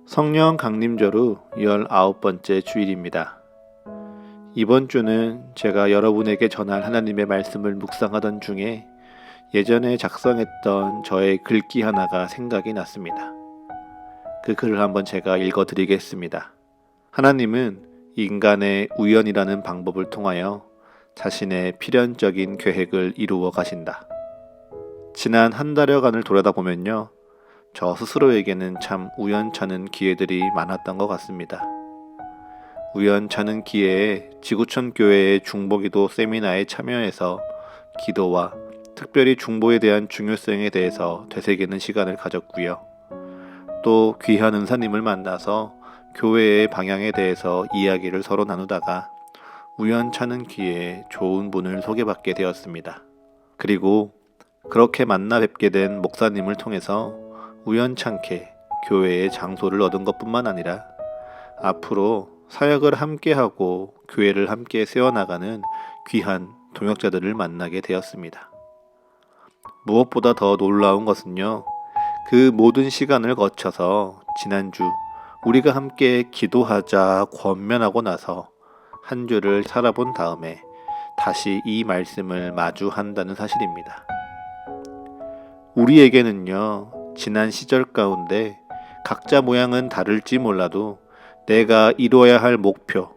성령 강림절후 19번째 주일입니다. 이번 주는 제가 여러분에게 전할 하나님의 말씀을 묵상하던 중에 예전에 작성했던 저의 글귀 하나가 생각이 났습니다. 그 글을 한번 제가 읽어드리겠습니다. 하나님은 인간의 우연이라는 방법을 통하여 자신의 필연적인 계획을 이루어 가신다. 지난 한 달여간을 돌아다보면요, 저 스스로에게는 참 우연찮은 기회들이 많았던 것 같습니다. 우연찮은 기회에 지구촌 교회의 중보기도 세미나에 참여해서 기도와 특별히 중보에 대한 중요성에 대해서 되새기는 시간을 가졌고요. 또 귀한 은사님을 만나서 교회의 방향에 대해서 이야기를 서로 나누다가 우연찮은 기회에 좋은 분을 소개받게 되었습니다. 그리고 그렇게 만나 뵙게 된 목사님을 통해서 우연찮게 교회의 장소를 얻은 것뿐만 아니라 앞으로 사역을 함께하고 교회를 함께 세워나가는 귀한 동역자들을 만나게 되었습니다. 무엇보다 더 놀라운 것은요, 그 모든 시간을 거쳐서 지난주 우리가 함께 기도하자 권면하고 나서 한 주를 살아본 다음에 다시 이 말씀을 마주한다는 사실입니다. 우리에게는요, 지난 시절 가운데 각자 모양은 다를지 몰라도 내가 이루어야 할 목표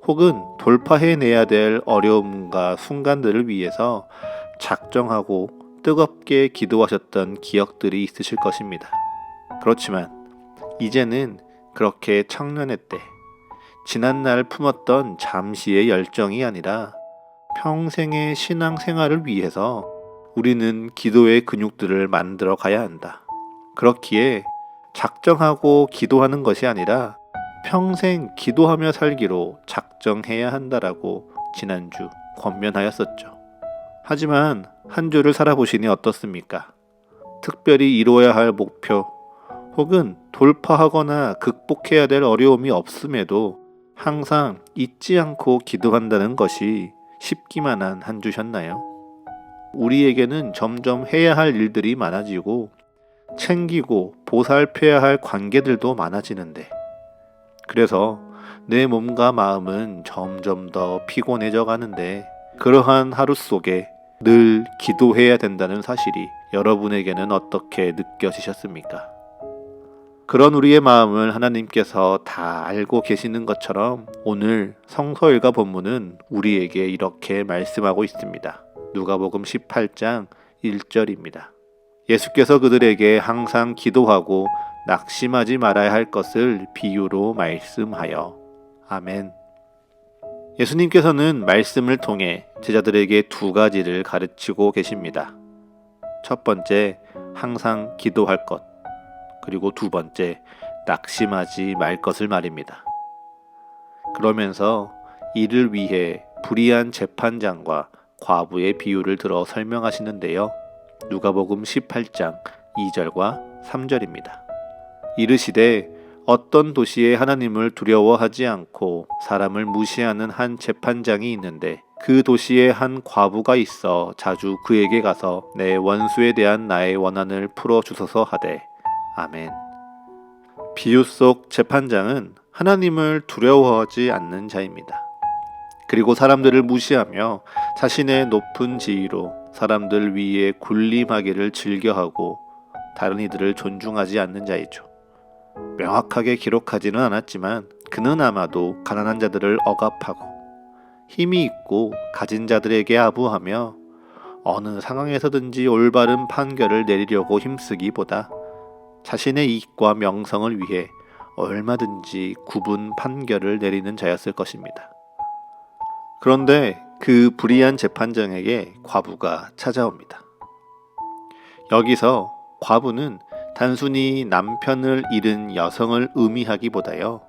혹은 돌파해내야 될 어려움과 순간들을 위해서 작정하고 뜨겁게 기도하셨던 기억들이 있으실 것입니다. 그렇지만 이제는 그렇게 청년의 때 지난날 품었던 잠시의 열정이 아니라 평생의 신앙생활을 위해서 우리는 기도의 근육들을 만들어 가야 한다. 그렇기에 작정하고 기도하는 것이 아니라 평생 기도하며 살기로 작정해야 한다라고 지난주 권면하였었죠. 하지만 한 주를 살아보시니 어떻습니까? 특별히 이루어야 할 목표 혹은 돌파하거나 극복해야 될 어려움이 없음에도 항상 잊지 않고 기도한다는 것이 쉽기만 한 주셨나요? 우리에게는 점점 해야 할 일들이 많아지고 챙기고 보살펴야 할 관계들도 많아지는데, 그래서 내 몸과 마음은 점점 더 피곤해져 가는데, 그러한 하루 속에 늘 기도해야 된다는 사실이 여러분에게는 어떻게 느껴지셨습니까? 그런 우리의 마음을 하나님께서 다 알고 계시는 것처럼 오늘 성서일가 본문은 우리에게 이렇게 말씀하고 있습니다. 누가복음 18장 1절입니다. 예수께서 그들에게 항상 기도하고 낙심하지 말아야 할 것을 비유로 말씀하여. 아멘. 예수님께서는 말씀을 통해 제자들에게 두 가지를 가르치고 계십니다. 첫 번째, 항상 기도할 것. 그리고 두 번째, 낙심하지 말 것을 말입니다. 그러면서 이를 위해 불의한 재판장과 과부의 비유를 들어 설명하시는데요. 누가복음 18장 2절과 3절입니다. 이르시되 어떤 도시에 하나님을 두려워하지 않고 사람을 무시하는 한 재판장이 있는데 그 도시에 한 과부가 있어 자주 그에게 가서 내 원수에 대한 나의 원한을 풀어주소서 하되. 아멘. 비유 속 재판장은 하나님을 두려워하지 않는 자입니다. 그리고 사람들을 무시하며 자신의 높은 지위로 사람들 위에 군림하기를 즐겨하고 다른 이들을 존중하지 않는 자이죠. 명확하게 기록하지는 않았지만 그는 아마도 가난한 자들을 억압하고 힘이 있고 가진 자들에게 아부하며 어느 상황에서든지 올바른 판결을 내리려고 힘쓰기보다 자신의 이익과 명성을 위해 얼마든지 굽은 판결을 내리는 자였을 것입니다. 그런데 그 불의한 재판장에게 과부가 찾아옵니다. 여기서 과부는 단순히 남편을 잃은 여성을 의미하기보다요,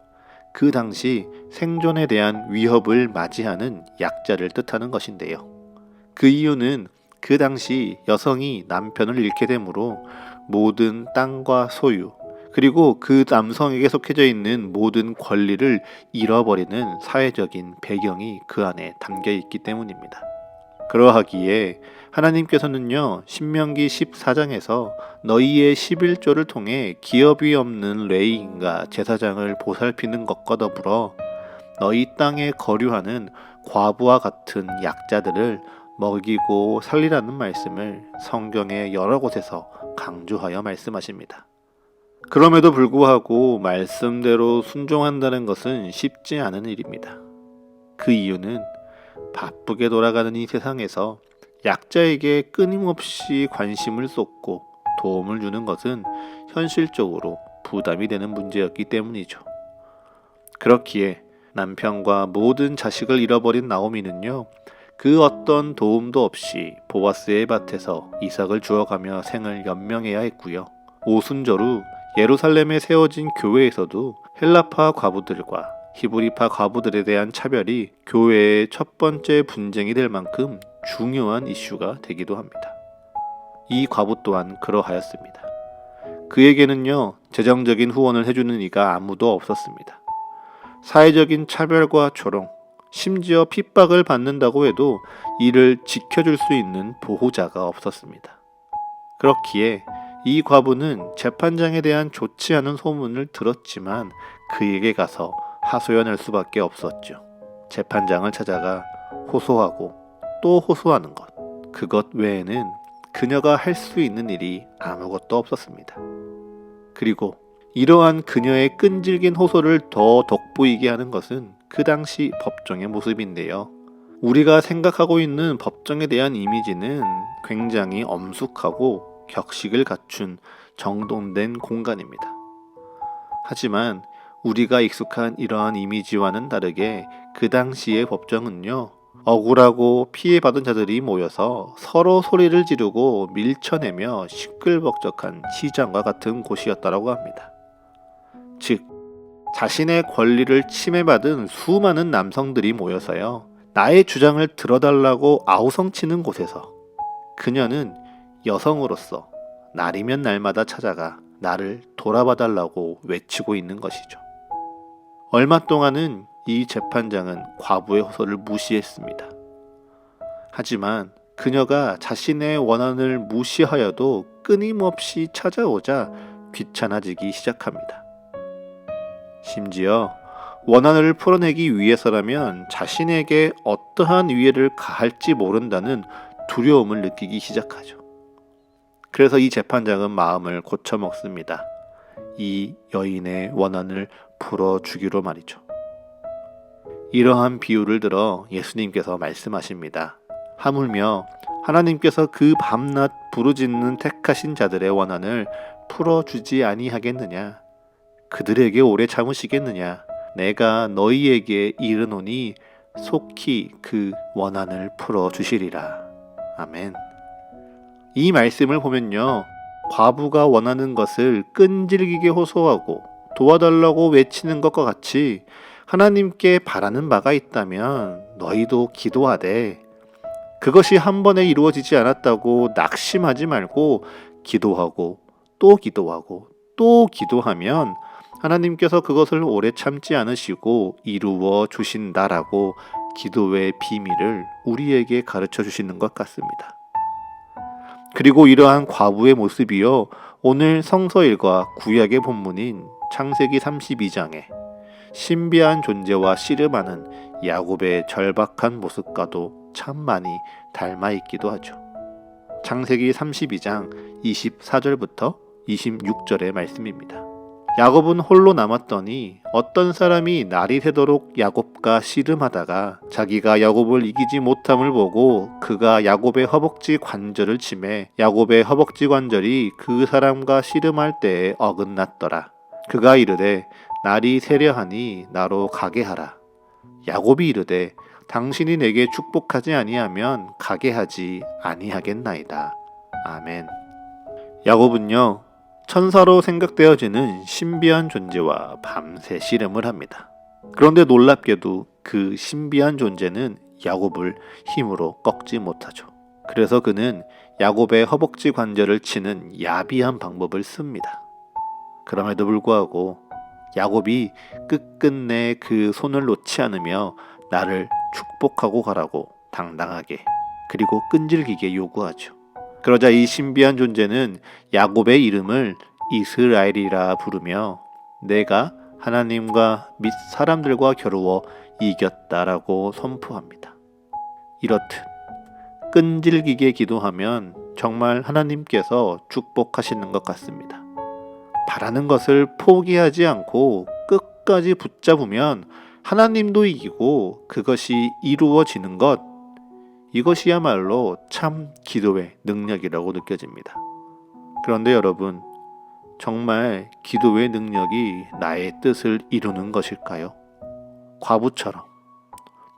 그 당시 생존에 대한 위협을 맞이하는 약자를 뜻하는 것인데요. 그 이유는 그 당시 여성이 남편을 잃게 되므로 모든 땅과 소유, 그리고 그 남성에게 속해져 있는 모든 권리를 잃어버리는 사회적인 배경이 그 안에 담겨 있기 때문입니다. 그러하기에 하나님께서는요, 신명기 14장에서 너희의 11조를 통해 기업이 없는 레위인과 제사장을 보살피는 것과 더불어 너희 땅에 거류하는 과부와 같은 약자들을 먹이고 살리라는 말씀을 성경의 여러 곳에서 강조하여 말씀하십니다. 그럼에도 불구하고 말씀대로 순종한다는 것은 쉽지 않은 일입니다. 그 이유는 바쁘게 돌아가는 이 세상에서 약자에게 끊임없이 관심을 쏟고 도움을 주는 것은 현실적으로 부담이 되는 문제였기 때문이죠. 그렇기에 남편과 모든 자식을 잃어버린 나오미는요, 그 어떤 도움도 없이 보아스의 밭에서 이삭을 주워가며 생을 연명해야 했고요. 오순절 후 예루살렘에 세워진 교회에서도 헬라파 과부들과 히브리파 과부들에 대한 차별이 교회의 첫 번째 분쟁이 될 만큼 중요한 이슈가 되기도 합니다. 이 과부 또한 그러하였습니다. 그에게는요, 재정적인 후원을 해주는 이가 아무도 없었습니다. 사회적인 차별과 조롱, 심지어 핍박을 받는다고 해도 이를 지켜줄 수 있는 보호자가 없었습니다. 그렇기에 이 과부는 재판장에 대한 좋지 않은 소문을 들었지만 그에게 가서 하소연할 수밖에 없었죠. 재판장을 찾아가 호소하고 또 호소하는 것, 그것 외에는 그녀가 할 수 있는 일이 아무것도 없었습니다. 그리고 이러한 그녀의 끈질긴 호소를 더 돋보이게 하는 것은 그 당시 법정의 모습인데요. 우리가 생각하고 있는 법정에 대한 이미지는 굉장히 엄숙하고 격식을 갖춘 정돈된 공간입니다. 하지만 우리가 익숙한 이러한 이미지와는 다르게 그 당시의 법정은요, 억울하고 피해받은 자들이 모여서 서로 소리를 지르고 밀쳐내며 시끌벅적한 시장과 같은 곳이었다고 합니다. 즉, 자신의 권리를 침해받은 수많은 남성들이 모여서요, 나의 주장을 들어달라고 아우성치는 곳에서 그녀는 여성으로서 날이면 날마다 찾아가 나를 돌아봐달라고 외치고 있는 것이죠. 얼마 동안은 이 재판장은 과부의 호소를 무시했습니다. 하지만 그녀가 자신의 원한을 무시하여도 끊임없이 찾아오자 귀찮아지기 시작합니다. 심지어 원한을 풀어내기 위해서라면 자신에게 어떠한 위해를 가할지 모른다는 두려움을 느끼기 시작하죠. 그래서 이 재판장은 마음을 고쳐먹습니다. 이 여인의 원한을 풀어주기로 말이죠. 이러한 비유를 들어 예수님께서 말씀하십니다. 하물며 하나님께서 그 밤낮 부르짖는 택하신 자들의 원한을 풀어주지 아니하겠느냐? 그들에게 오래 참으시겠느냐? 내가 너희에게 이르노니 속히 그 원한을 풀어주시리라. 아멘. 이 말씀을 보면요, 과부가 원하는 것을 끈질기게 호소하고 도와달라고 외치는 것과 같이 하나님께 바라는 바가 있다면 너희도 기도하되 그것이 한 번에 이루어지지 않았다고 낙심하지 말고 기도하고 또 기도하고 또 기도하면 하나님께서 그것을 오래 참지 않으시고 이루어 주신다라고 기도의 비밀을 우리에게 가르쳐 주시는 것 같습니다. 그리고 이러한 과부의 모습이요, 오늘 성서일과 구약의 본문인 창세기 32장에 신비한 존재와 씨름하는 야곱의 절박한 모습과도 참 많이 닮아 있기도 하죠. 창세기 32장 24절부터 26절의 말씀입니다. 야곱은 홀로 남았더니 어떤 사람이 날이 새도록 야곱과 씨름하다가 자기가 야곱을 이기지 못함을 보고 그가 야곱의 허벅지 관절을 치매 야곱의 허벅지 관절이 그 사람과 씨름할 때에 어긋났더라. 그가 이르되 날이 새려하니 나로 가게 하라. 야곱이 이르되 당신이 내게 축복하지 아니하면 가게 하지 아니하겠나이다. 아멘. 야곱은요, 천사로 생각되어지는 신비한 존재와 밤새 씨름을 합니다. 그런데 놀랍게도 그 신비한 존재는 야곱을 힘으로 꺾지 못하죠. 그래서 그는 야곱의 허벅지 관절을 치는 야비한 방법을 씁니다. 그럼에도 불구하고 야곱이 끝끝내 그 손을 놓지 않으며 나를 축복하고 가라고 당당하게 그리고 끈질기게 요구하죠. 그러자 이 신비한 존재는 야곱의 이름을 이스라엘이라 부르며 내가 하나님과 및 사람들과 겨루어 이겼다라고 선포합니다. 이렇듯 끈질기게 기도하면 정말 하나님께서 축복하시는 것 같습니다. 바라는 것을 포기하지 않고 끝까지 붙잡으면 하나님도 이기고 그것이 이루어지는 것, 이것이야말로 참 기도의 능력이라고 느껴집니다. 그런데 여러분, 정말 기도의 능력이 나의 뜻을 이루는 것일까요? 과부처럼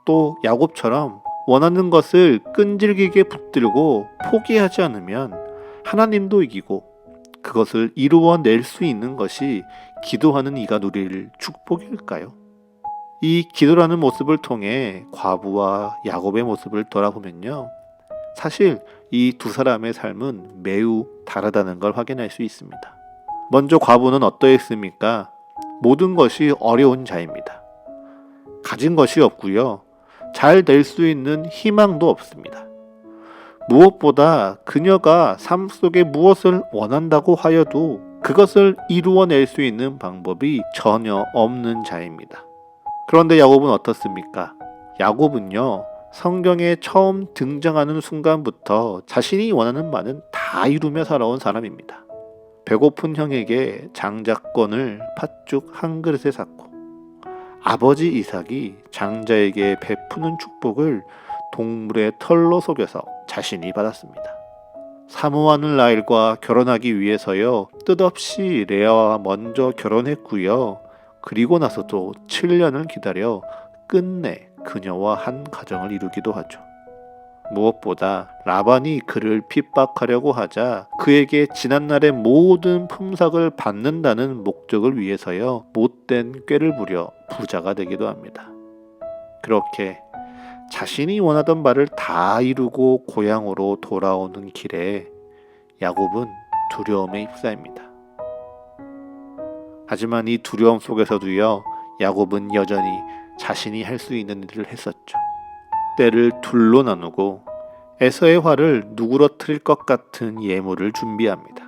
또 야곱처럼 원하는 것을 끈질기게 붙들고 포기하지 않으면 하나님도 이기고 그것을 이루어낼 수 있는 것이 기도하는 이가 누릴 축복일까요? 이 기도라는 모습을 통해 과부와 야곱의 모습을 돌아보면요, 사실 이 두 사람의 삶은 매우 다르다는 걸 확인할 수 있습니다. 먼저 과부는 어떠했습니까? 모든 것이 어려운 자입니다. 가진 것이 없고요, 잘 될 수 있는 희망도 없습니다. 무엇보다 그녀가 삶 속에 무엇을 원한다고 하여도 그것을 이루어낼 수 있는 방법이 전혀 없는 자입니다. 그런데 야곱은 어떻습니까? 야곱은요, 성경에 처음 등장하는 순간부터 자신이 원하는 바는 다 이루며 살아온 사람입니다. 배고픈 형에게 장자권을 팥죽 한 그릇에 샀고, 아버지 이삭이 장자에게 베푸는 축복을 동물의 털로 속여서 자신이 받았습니다. 사모하는 라헬과 결혼하기 위해서요, 뜻없이 레아와 먼저 결혼했고요. 그리고 나서도 7년을 기다려 끝내 그녀와 한 가정을 이루기도 하죠. 무엇보다 라반이 그를 핍박하려고 하자 그에게 지난날의 모든 품삯을 받는다는 목적을 위해서요, 못된 꾀를 부려 부자가 되기도 합니다. 그렇게 자신이 원하던 바를 다 이루고 고향으로 돌아오는 길에 야곱은 두려움에 휩싸입니다. 하지만 이 두려움 속에서도요, 야곱은 여전히 자신이 할 수 있는 일을 했었죠. 때를 둘로 나누고 에서의 화를 누그러뜨릴 것 같은 예물을 준비합니다.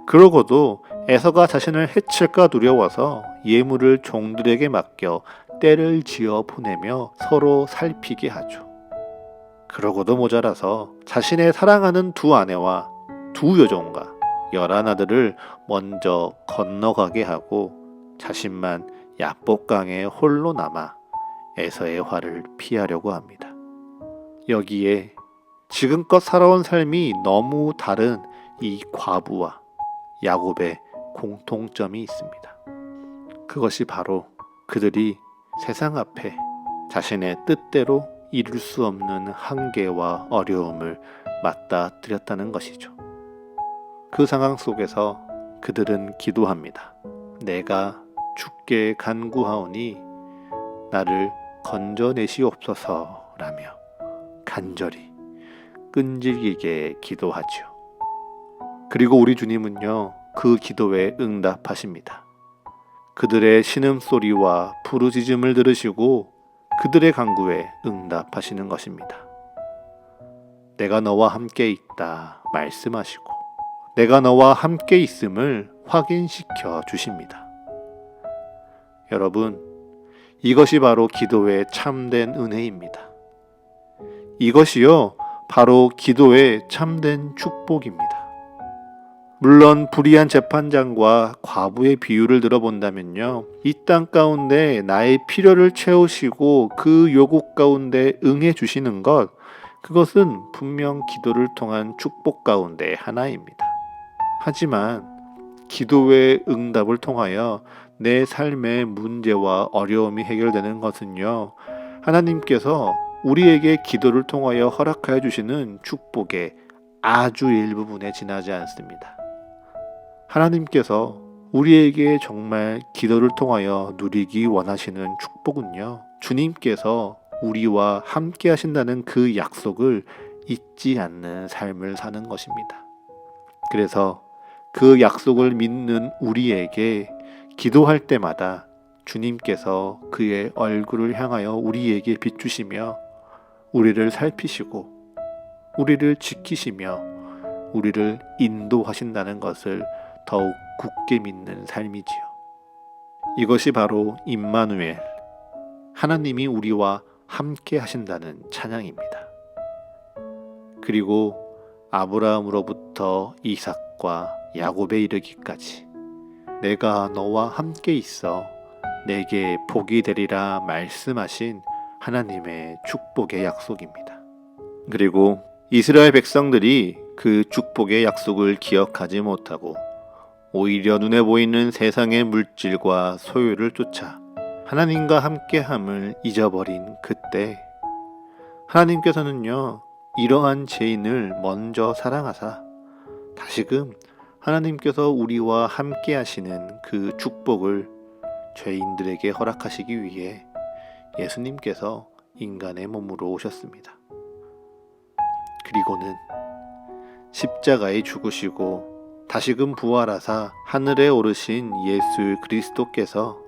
그러고도 에서가 자신을 해칠까 두려워서 예물을 종들에게 맡겨 때를 지어 보내며 서로 살피게 하죠. 그러고도 모자라서 자신의 사랑하는 두 아내와 두 여종과 11아들을 먼저 건너가게 하고 자신만 야복강에 홀로 남아 에서의 화를 피하려고 합니다. 여기에 지금껏 살아온 삶이 너무 다른 이 과부와 야곱의 공통점이 있습니다. 그것이 바로 그들이 세상 앞에 자신의 뜻대로 이룰 수 없는 한계와 어려움을 맞닥뜨렸다는 것이죠. 그 상황 속에서 그들은 기도합니다. 내가 주께 간구하오니 나를 건져내시옵소서라며 간절히 끈질기게 기도하죠. 그리고 우리 주님은요, 그 기도에 응답하십니다. 그들의 신음소리와 부르짖음을 들으시고 그들의 간구에 응답하시는 것입니다. 내가 너와 함께 있다 말씀하시고 내가 너와 함께 있음을 확인시켜 주십니다. 여러분, 이것이 바로 기도의 참된 은혜입니다. 이것이요, 바로 기도의 참된 축복입니다. 물론 불의한 재판장과 과부의 비유를 들어본다면요, 이 땅 가운데 나의 필요를 채우시고 그 요구 가운데 응해 주시는 것, 그것은 분명 기도를 통한 축복 가운데 하나입니다. 하지만 기도의 응답을 통하여 내 삶의 문제와 어려움이 해결되는 것은요, 하나님께서 우리에게 기도를 통하여 허락하여 주시는 축복의 아주 일부분에 지나지 않습니다. 하나님께서 우리에게 정말 기도를 통하여 누리기 원하시는 축복은요, 주님께서 우리와 함께 하신다는 그 약속을 잊지 않는 삶을 사는 것입니다. 그래서 그 약속을 믿는 우리에게 기도할 때마다 주님께서 그의 얼굴을 향하여 우리에게 비추시며 우리를 살피시고 우리를 지키시며 우리를 인도하신다는 것을 더욱 굳게 믿는 삶이지요. 이것이 바로 임마누엘, 하나님이 우리와 함께 하신다는 찬양입니다. 그리고 아브라함으로부터 이삭과 야곱에 이르기까지 내가 너와 함께 있어 내게 복이 되리라 말씀하신 하나님의 축복의 약속입니다. 그리고 이스라엘 백성들이 그 축복의 약속을 기억하지 못하고 오히려 눈에 보이는 세상의 물질과 소유를 쫓아 하나님과 함께함을 잊어버린 그때 하나님께서는요, 이러한 죄인을 먼저 사랑하사 다시금 하나님께서 우리와 함께 하시는 그 축복을 죄인들에게 허락하시기 위해 예수님께서 인간의 몸으로 오셨습니다. 그리고는 십자가에 죽으시고 다시금 부활하사 하늘에 오르신 예수 그리스도께서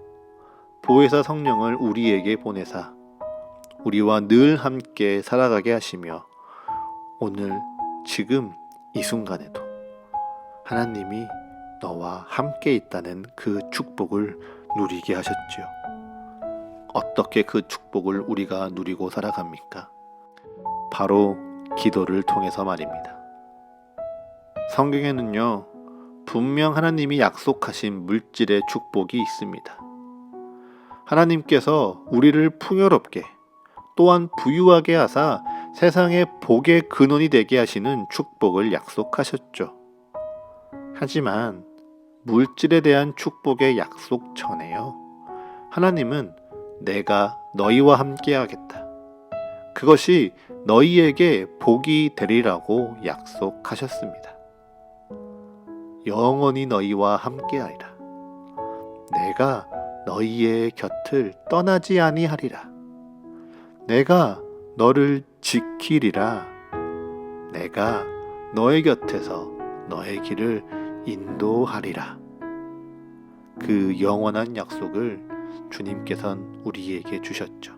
보혜사 성령을 우리에게 보내사 우리와 늘 함께 살아가게 하시며 오늘 지금 이 순간에도 하나님이 너와 함께 있다는 그 축복을 누리게 하셨지요. 어떻게 그 축복을 우리가 누리고 살아갑니까? 바로 기도를 통해서 말입니다. 성경에는요, 분명 하나님이 약속하신 물질의 축복이 있습니다. 하나님께서 우리를 풍요롭게 또한 부유하게 하사 세상의 복의 근원이 되게 하시는 축복을 약속하셨죠. 하지만 물질에 대한 축복의 약속 전에요, 하나님은 내가 너희와 함께 하겠다, 그것이 너희에게 복이 되리라고 약속하셨습니다. 영원히 너희와 함께하리라. 내가 너희의 곁을 떠나지 아니하리라. 내가 너를 지키리라. 내가 너의 곁에서 너의 길을 인도하리라. 그 영원한 약속을 주님께서는 우리에게 주셨죠.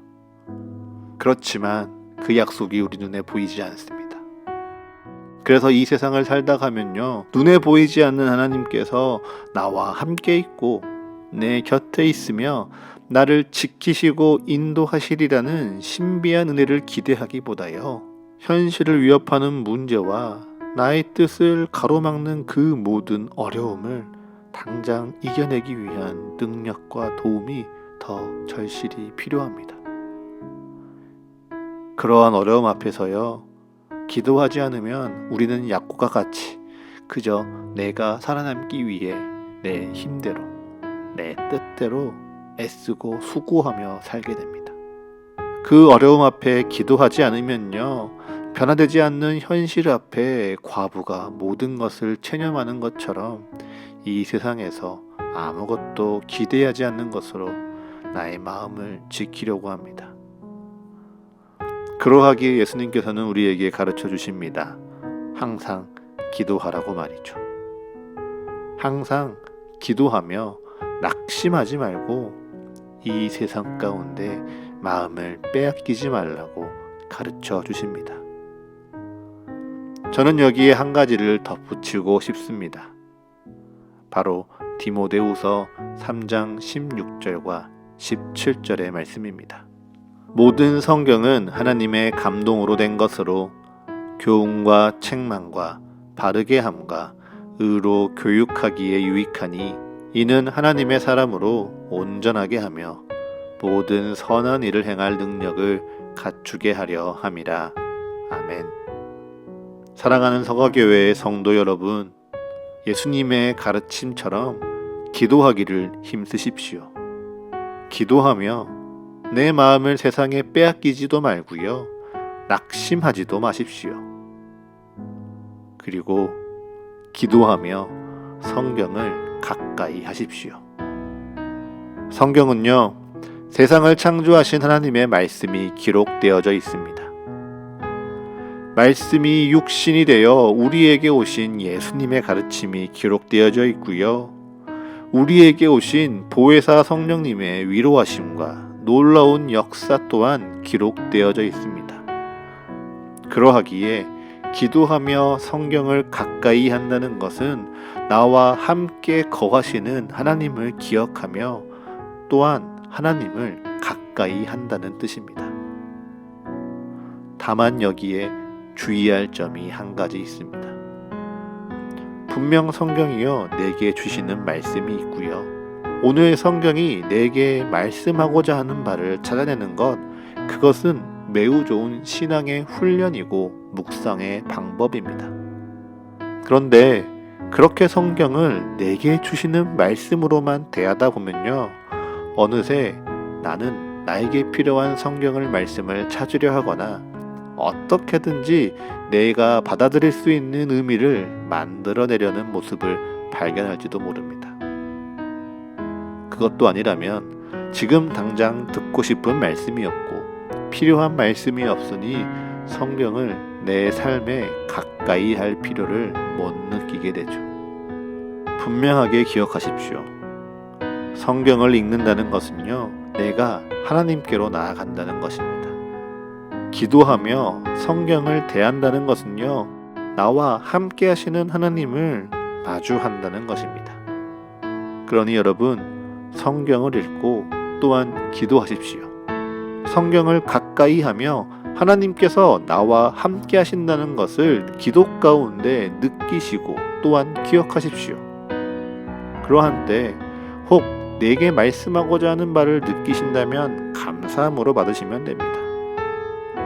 그렇지만 그 약속이 우리 눈에 보이지 않습니다. 그래서 이 세상을 살다 가면요, 눈에 보이지 않는 하나님께서 나와 함께 있고 내 곁에 있으며 나를 지키시고 인도하시리라는 신비한 은혜를 기대하기보다요, 현실을 위협하는 문제와 나의 뜻을 가로막는 그 모든 어려움을 당장 이겨내기 위한 능력과 도움이 더 절실히 필요합니다. 그러한 어려움 앞에서요, 기도하지 않으면 우리는 약고가 같이 그저 내가 살아남기 위해 내 힘대로, 내 뜻대로 애쓰고 수고하며 살게 됩니다. 그 어려움 앞에 기도하지 않으면요, 변화되지 않는 현실 앞에 과부가 모든 것을 체념하는 것처럼 이 세상에서 아무것도 기대하지 않는 것으로 나의 마음을 지키려고 합니다. 그러하기에 예수님께서는 우리에게 가르쳐 주십니다. 항상 기도하라고 말이죠. 항상 기도하며 낙심하지 말고 이 세상 가운데 마음을 빼앗기지 말라고 가르쳐 주십니다. 저는 여기에 한 가지를 덧붙이고 싶습니다. 바로 디모데후서 3장 16절과 17절의 말씀입니다. 모든 성경은 하나님의 감동으로 된 것으로 교훈과 책망과 바르게 함과 의로 교육하기에 유익하니 이는 하나님의 사람으로 온전하게 하며 모든 선한 일을 행할 능력을 갖추게 하려 함이라. 아멘. 사랑하는 서가교회의 성도 여러분, 예수님의 가르침처럼 기도하기를 힘쓰십시오. 기도하며 내 마음을 세상에 빼앗기지도 말고요, 낙심하지도 마십시오. 그리고 기도하며 성경을 가까이 하십시오. 성경은요, 세상을 창조하신 하나님의 말씀이 기록되어져 있습니다. 말씀이 육신이 되어 우리에게 오신 예수님의 가르침이 기록되어져 있고요, 우리에게 오신 보혜사 성령님의 위로하심과 놀라운 역사 또한 기록되어져 있습니다. 그러하기에 기도하며 성경을 가까이 한다는 것은 나와 함께 거하시는 하나님을 기억하며 또한 하나님을 가까이 한다는 뜻입니다. 다만 여기에 주의할 점이 한 가지 있습니다. 분명 성경이요 내게 주시는 말씀이 있고요. 오늘 성경이 내게 말씀하고자 하는 바를 찾아내는 것, 그것은 매우 좋은 신앙의 훈련이고 묵상의 방법입니다. 그런데 그렇게 성경을 내게 주시는 말씀으로만 대하다 보면요, 어느새 나는 나에게 필요한 성경을 말씀을 찾으려 하거나 어떻게든지 내가 받아들일 수 있는 의미를 만들어내려는 모습을 발견할지도 모릅니다. 그것도 아니라면 지금 당장 듣고 싶은 말씀이 없고 필요한 말씀이 없으니 성경을 내 삶에 가까이 할 필요를 못 느끼게 되죠. 분명하게 기억하십시오. 성경을 읽는다는 것은요, 내가 하나님께로 나아간다는 것입니다. 기도하며 성경을 대한다는 것은요, 나와 함께 하시는 하나님을 마주한다는 것입니다. 그러니 여러분, 성경을 읽고 또한 기도하십시오. 성경을 가까이 하며 하나님께서 나와 함께 하신다는 것을 기도 가운데 느끼시고 또한 기억하십시오. 그러한 때 혹 내게 말씀하고자 하는 바를 느끼신다면 감사함으로 받으시면 됩니다.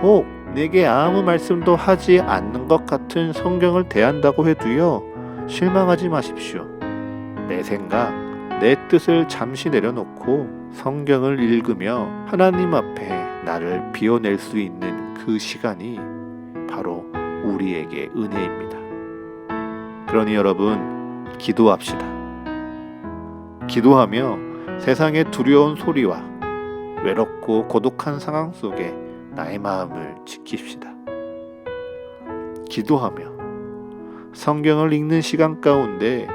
혹 내게 아무 말씀도 하지 않는 것 같은 성경을 대한다고 해도요, 실망하지 마십시오. 내 생각, 내 뜻을 잠시 내려놓고 성경을 읽으며 하나님 앞에 나를 비워낼 수 있는 그 시간이 바로 우리에게 은혜입니다. 그러니 여러분, 기도합시다. 기도하며 세상의 두려운 소리와 외롭고 고독한 상황 속에 나의 마음을 지킵시다. 기도하며 성경을 읽는 시간 가운데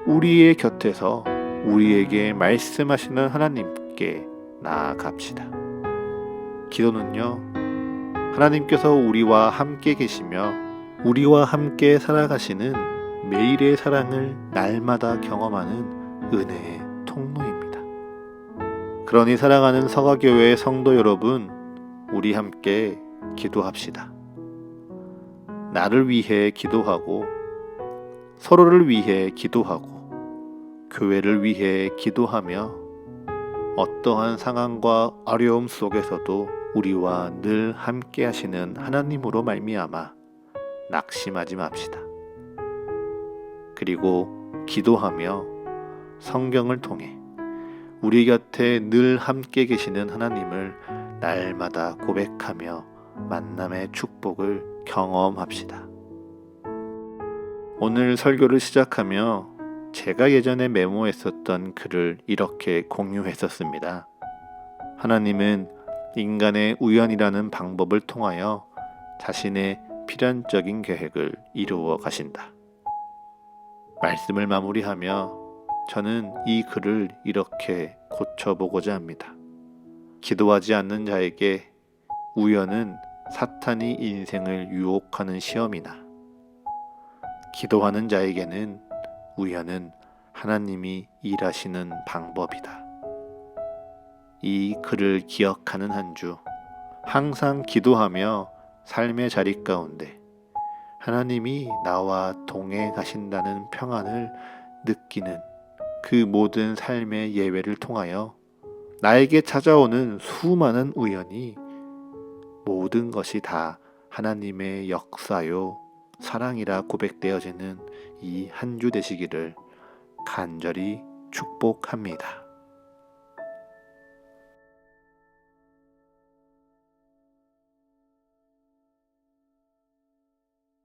우리의 곁에서 우리에게 말씀하시는 하나님께 나아갑시다. 기도는요, 하나님께서 우리와 함께 계시며 우리와 함께 살아가시는 매일의 사랑을 날마다 경험하는 은혜의 통로입니다. 그러니 사랑하는 서가교회의 성도 여러분, 우리 함께 기도합시다. 나를 위해 기도하고 서로를 위해 기도하고 교회를 위해 기도하며 어떠한 상황과 어려움 속에서도 우리와 늘 함께 하시는 하나님으로 말미암아 낙심하지 맙시다. 그리고 기도하며 성경을 통해 우리 곁에 늘 함께 계시는 하나님을 날마다 고백하며 만남의 축복을 경험합시다. 오늘 설교를 시작하며 제가 예전에 메모했었던 글을 이렇게 공유했었습니다. 하나님은 인간의 우연이라는 방법을 통하여 자신의 필연적인 계획을 이루어 가신다. 말씀을 마무리하며 저는 이 글을 이렇게 고쳐보고자 합니다. 기도하지 않는 자에게 우연은 사탄이 인생을 유혹하는 시험이나 기도하는 자에게는 우연은 하나님이 일하시는 방법이다. 이 글을 기억하는 한 주, 항상 기도하며 삶의 자리 가운데 하나님이 나와 동행하신다는 평안을 느끼는 그 모든 삶의 예외를 통하여 나에게 찾아오는 수많은 우연이 모든 것이 다 하나님의 역사요 사랑이라 고백되어지는 이 한 주 되시기를 간절히 축복합니다.